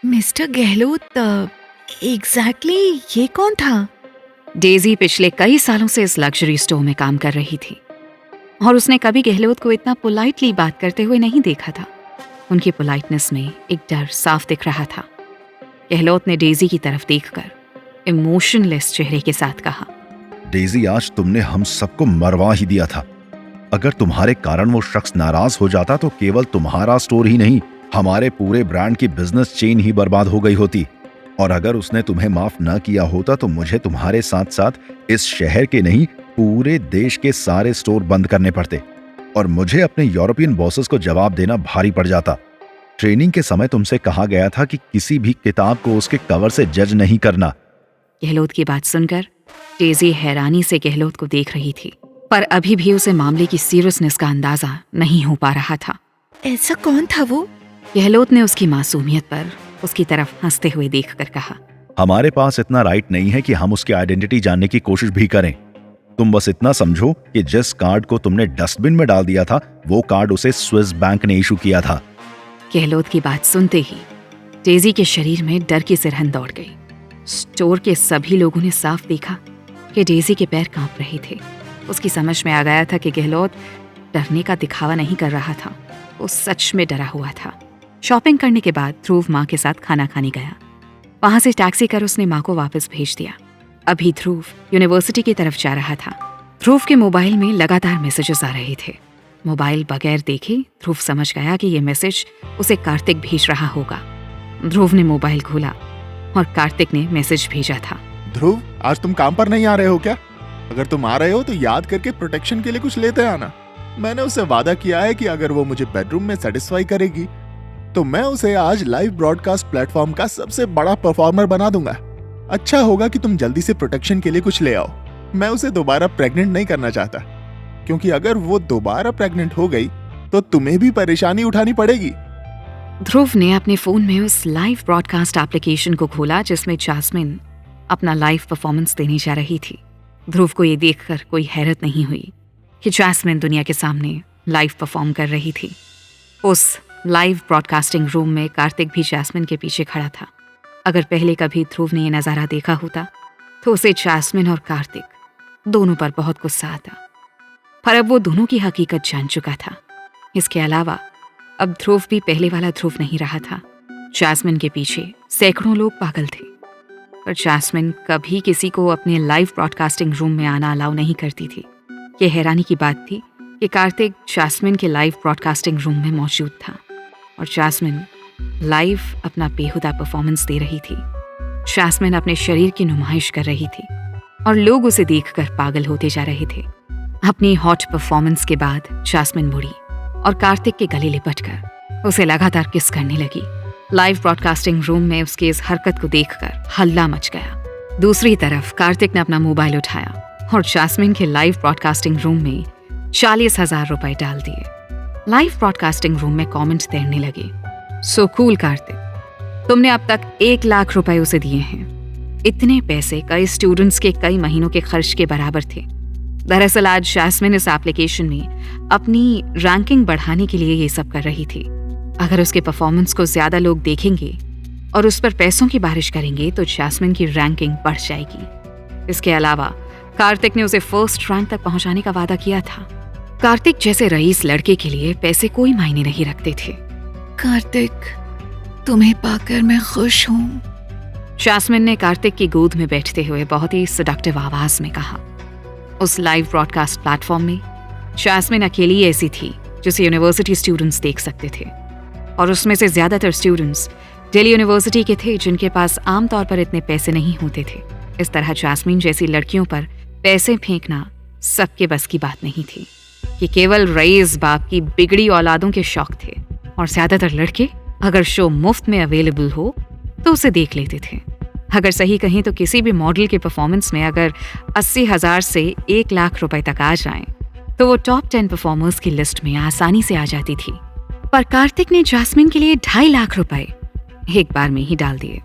Mister Gehlot, exactly ये कौन था? डेजी पिछले कई सालों से इस लग्जरी स्टोर में काम कर रही थी और उसने कभी गहलोत को इतना पोलाइटली बात करते हुए नहीं देखा था। उनकी पोलाइटनेस में एक डर साफ दिख रहा था। गहलोत ने डेजी की तरफ देखकर इमोशनलेस चेहरे के साथ कहा, डेजी, आज तुमने हम सबको मरवा ही दिया था। अगर तुम्हारे कारण वो शख्स नाराज हो जाता तो केवल तुम्हारा स्टोर ही नहीं, हमारे पूरे ब्रांड की बिजनेस चेन ही बर्बाद हो गई होती। और अगर उसने तुम्हें माफ न किया होता तो मुझे तुम्हारे साथ साथ इस शहर के नहीं, पूरे देश के सारे स्टोर बंद करने पड़ते और मुझे अपने यूरोपियन बॉसेस को जवाब देना भारी पड़ जाता। ट्रेनिंग के समय तुमसे कहा गया था कि किसी भी किताब को उसके कवर से जज नहीं करना। गहलोत की बात सुनकर डेजी हैरानी से गहलोत को देख रही थी, पर अभी भी उसे मामले की सीरियसनेस का अंदाजा नहीं हो पा रहा था। ऐसा कौन था वो? गहलोत ने उसकी मासूमियत पर उसकी तरफ हंसते हुए देखकर कहा, हमारे पास इतना राइट नहीं है कि हम उसकी आइडेंटिटी जानने की कोशिश भी करें। तुम बस इतना समझो कि जिस कार्ड को तुमने डस्टबिन में डाल दिया था वो कार्ड उसे स्विस बैंक ने इशू किया था। गहलोत की बात सुनते ही डेजी के शरीर में डर की सिरहन दौड़ गई। स्टोर के सभी लोगों ने साफ देखा कि डेजी के पैर कांप रहे थे। उसकी समझ में आ गया था कि गहलोत डरने का दिखावा नहीं कर रहा था, वो सच में डरा हुआ था। शॉपिंग करने के बाद ध्रुव माँ के साथ खाना खाने गया। वहां से टैक्सी कर उसने माँ को वापस भेज दिया। अभी ध्रुव यूनिवर्सिटी की तरफ जा रहा था। ध्रुव के मोबाइल में लगातार मैसेजेस आ रहे थे। मोबाइल बगैर देखे ध्रुव समझ गया कि ये मैसेज उसे कार्तिक भेज रहा होगा। ध्रुव ने मोबाइल खोला और कार्तिक ने मैसेज भेजा था, ध्रुव, आज तुम काम पर नहीं आ रहे हो क्या? अगर तुम आ रहे हो तो याद करके प्रोटेक्शन के लिए कुछ लेते आना। मैंने उससे वादा किया है कि अगर वो मुझे बेडरूम में सेटिस्फाई करेगी तो मैं उसे आज लाइव ब्रॉडकास्ट प्लेटफॉर्म का सबसे बड़ा परफॉर्मर बना दूंगा। अच्छा होगा कि तुम जल्दी से प्रोटेक्शन के लिए कुछ ले आओ। मैं उसे दोबारा प्रेग्नेंट नहीं करना चाहता, क्योंकि अगर वो दोबारा प्रेग्नेंट हो गई तो तुम्हें भी परेशानी उठानी पड़ेगी। ध्रुव ने अपने फोन में उस लाइव ब्रॉडकास्ट एप्लीकेशन को खोला जिसमें जैस्मिन अपना लाइव परफॉर्मेंस देने जा रही थी। ध्रुव को ये देखकर कोई हैरत नहीं हुई कि जैस्मिन दुनिया के सामने लाइव परफॉर्म कर रही थी। उस लाइव ब्रॉडकास्टिंग रूम में कार्तिक भी जैस्मिन के पीछे खड़ा था। अगर पहले कभी ध्रुव ने ये नज़ारा देखा होता तो उसे जैस्मिन और कार्तिक दोनों पर बहुत गुस्सा आता, पर अब वो दोनों की हकीकत जान चुका था। इसके अलावा अब ध्रुव भी पहले वाला ध्रुव नहीं रहा था। जैस्मिन के पीछे सैकड़ों लोग पागल थे, पर जैस्मिन कभी किसी को अपने लाइव ब्रॉडकास्टिंग रूम में आना अलाउ नहीं करती थी। ये हैरानी की बात थी कि कार्तिक जैस्मिन के लाइव ब्रॉडकास्टिंग रूम में मौजूद था और जैस्मिन लाइव अपना बेहुदा परफॉर्मेंस दे रही थी। जैस्मिन अपने शरीर की नुमाइश कर रही थी और लोग उसे देखकर पागल होते जा रहे थे। अपनी हॉट परफॉर्मेंस के बाद जैस्मिन मुड़ी और कार्तिक के गले लिपटकर उसे लगातार किस करने लगी। लाइव ब्रॉडकास्टिंग रूम में उसकी इस हरकत को देखकर हल्ला मच गया। दूसरी तरफ कार्तिक ने अपना मोबाइल उठाया और जैस्मिन के लाइव ब्रॉडकास्टिंग रूम में 40,000 रुपए डाल दिए। लाइव ब्रॉडकास्टिंग रूम में कमेंट तैरने लगे, सो कूल कार्तिक, तुमने अब तक 1 लाख रुपए उसे दिए हैं। इतने पैसे कई स्टूडेंट्स के कई महीनों के खर्च के बराबर थे। दरअसल आज जैस्मिन इस एप्लीकेशन में अपनी रैंकिंग बढ़ाने के लिए ये सब कर रही थी। अगर उसके परफॉर्मेंस को ज्यादा लोग देखेंगे और उस पर पैसों की बारिश करेंगे तो जैस्मिन की रैंकिंग बढ़ जाएगी। इसके अलावा कार्तिक ने उसे फर्स्ट रैंक तक पहुंचाने का वादा किया था। कार्तिक जैसे रईस लड़के के लिए पैसे कोई मायने नहीं रखते थे। कार्तिक, तुम्हें पाकर मैं खुश हूँ। जैस्मिन ने कार्तिक की गोद में बैठते हुए बहुत ही सेडक्टिव आवाज में कहा। उस लाइव ब्रॉडकास्ट प्लेटफॉर्म में जैस्मिन अकेली ऐसी थी जिसे यूनिवर्सिटी स्टूडेंट्स देख सकते थे, और उसमें से ज्यादातर स्टूडेंट्स दिल्ली यूनिवर्सिटी के थे जिनके पास आमतौर पर इतने पैसे नहीं होते थे। इस तरह जैस्मिन जैसी लड़कियों पर पैसे फेंकना सबके बस की बात नहीं थी कि केवल रईस बाप की बिगड़ी औलादों के शौक थे, और ज्यादातर लड़के अगर शो मुफ्त में अवेलेबल हो तो उसे देख लेते थे। अगर सही कहें तो किसी भी मॉडल के परफॉर्मेंस में अगर 80,000 से 1 लाख रुपए तक आ जाएं, तो वो टॉप 10 परफॉर्मर्स की लिस्ट में आसानी से आ जाती थी। पर कार्तिक ने जैस्मिन के लिए 2.5 लाख रुपए एक बार में ही डाल दिए।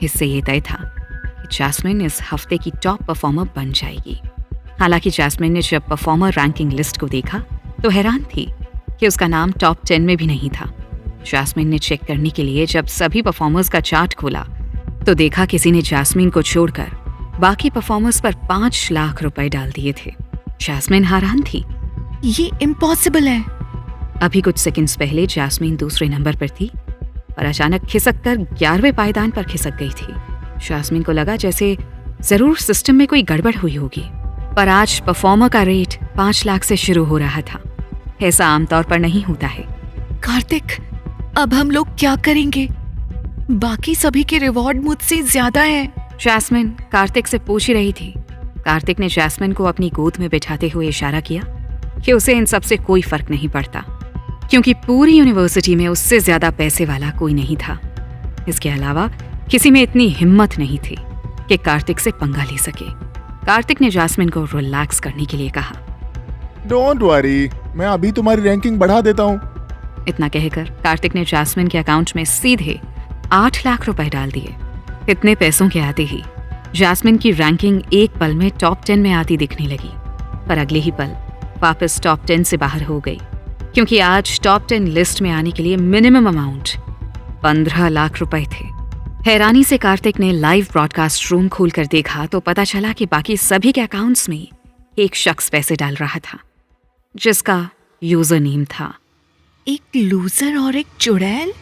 इससे ये तय था कि जैस्मिन इस हफ्ते की टॉप परफॉर्मर बन जाएगी। हालांकि जैस्मिन ने जब परफॉर्मर रैंकिंग लिस्ट को देखा तो हैरान थी कि उसका नाम टॉप 10 में भी नहीं था। जैस्मिन ने चेक करने के लिए जब सभी परफॉर्मर्स का चार्ट खोला तो देखा किसी ने जैस्मिन को छोड़कर बाकी परफॉर्मर्स पर 5 लाख रुपए डाल दिए थे। जैस्मिन हैरान थी। ये इम्पॉसिबल है। अभी कुछ सेकंड्स पहले जैस्मिन दूसरे नंबर पर थी और अचानक खिसक कर 11वें पायदान पर खिसक गई थी। जैस्मिन को लगा जैसे जरूर सिस्टम में कोई गड़बड़ हुई होगी, पर आज परफॉर्मर का रेट 5 लाख से शुरू हो रहा था। ऐसा आमतौर पर नहीं होता है। कार्तिक, अब हम लोग क्या करेंगे? बाकी सभी के रिवॉर्ड मुझसे ज्यादा है। जैस्मिन कार्तिक से पूछ ही रही थी। कार्तिक ने जैस्मिन को अपनी गोद में बिठाते हुए इशारा किया कि उसे इन सब से कोई फर्क नहीं पड़ता, क्योंकि पूरी यूनिवर्सिटी में उससे ज्यादा पैसे वाला कोई नहीं था। इसके अलावा किसी में इतनी हिम्मत नहीं थी कि कार्तिक से पंगा ले सके। कार्तिक ने जैस्मिन को रिलैक्स करने के लिए कहा, डोंट वरी, मैं अभी तुम्हारी रैंकिंग बढ़ा देता हूँ। इतना कहकर कार्तिक ने जैस्मिन के अकाउंट में सीधे 8 लाख रुपए डाल दिए। इतने पैसों के आते ही जैस्मिन की रैंकिंग एक पल में टॉप 10 में आती दिखने लगी, पर अगले ही पल वापस टॉप 10 से बाहर हो गई, क्योंकि आज टॉप 10 लिस्ट में आने के लिए मिनिमम अमाउंट 15 लाख रुपए थे। हैरानी से कार्तिक ने लाइव ब्रॉडकास्ट रूम खोलकर देखा तो पता चला कि बाकी सभी के अकाउंट्स में एक शख्स पैसे डाल रहा था, जिसका यूजर नेम था एक लूजर और एक चुड़ैल।